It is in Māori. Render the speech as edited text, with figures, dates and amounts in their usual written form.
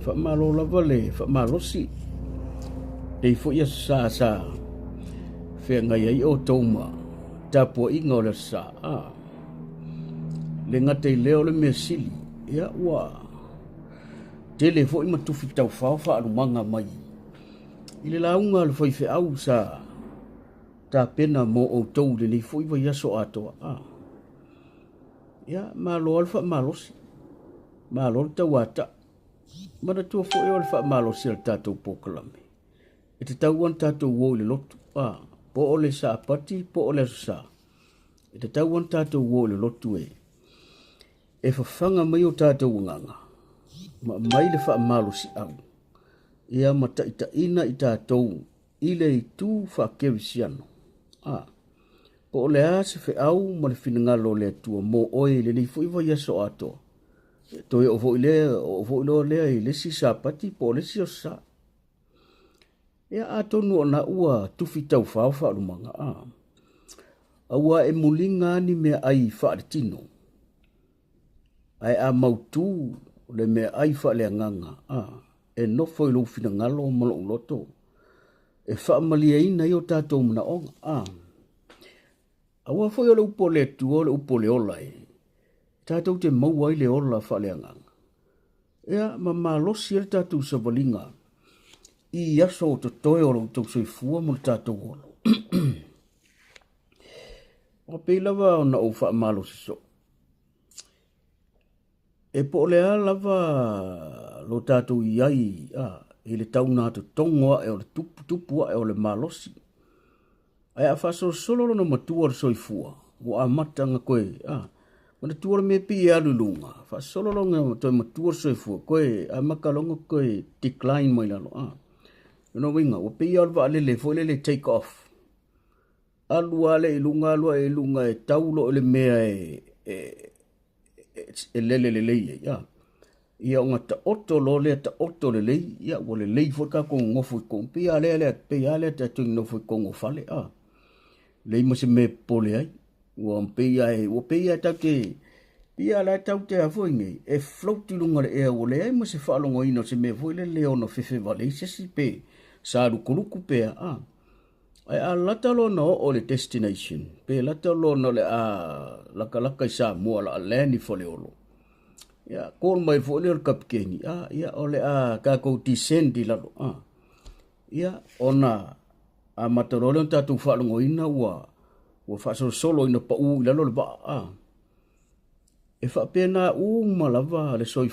fa malo lava le fa malosi dei fo ia sa fe ngai ai o toma tapo inga o le sa le ngate leo le mesili ia wa tele fo ima tufi tau fa alumanga mai ile launga le foi fe au sa ta pena mo o tou le ni foi vai aso ato ia malo alfa malosi malo tau ata mana tua fo e alfa malosi al tatou pokalame e te tauan tatou wo le lotu po o le sa pati po o le sa e te tauan tatou wo le lotu e fafanga mai o tatou nganga mai le fa malosi au ia mata ina i tatou ile i tu fa kevisiano po le ase fe au ma le finangalo le tua mo oi le ni foi vai aso ato to o vo le i le si sa pati po le si o sa ia ato no na ua tu fitau fa lumanga aua e mulinga ni me ai fa tino ai a mautu le me ai fa le nganga e no foi lo finangalo mo lo loto e fa malia ina yo tato mna onga aua foi o upo le tu o upo le ola tato te mau ai le ola fa le nganga ia ma lo sir tato sa bolinga i aso to toe o to soi fua mo tato olo o pe lava na o fa malo so e po le lava lo tato iai i le tauna to tongo e o le tupu e o le malosi ai a faso solo no matua o soi fua o a matanga koe mana tuar me pi alu lunga fa solo lo nga to matua soi fua koe a makalonga koe decline mai lalo no winga o pe alva le fo le take off alu ale ilunga e taulo le mea le ia o ngata oto lo le ta oto le ia o le fo ka ko ngofu ko pe ale ta tu no fo ko ngofale le mo se me pole ai o pe ia ta ke ia la ta te fo ngi e float lunga le o le ai mo se fa longo ino se me fo le no fefe vale se si pe sa ruku pe ai a lata lo no o le destination pe lata lo no le laka sa mo la leni fo le olo ya kol mai fo le kapkeni ya ole ka ko disendi la ya ona a matorolo ta tu fa longo ina wa fa solo ina pa u la lo ba e fa pena malava le soi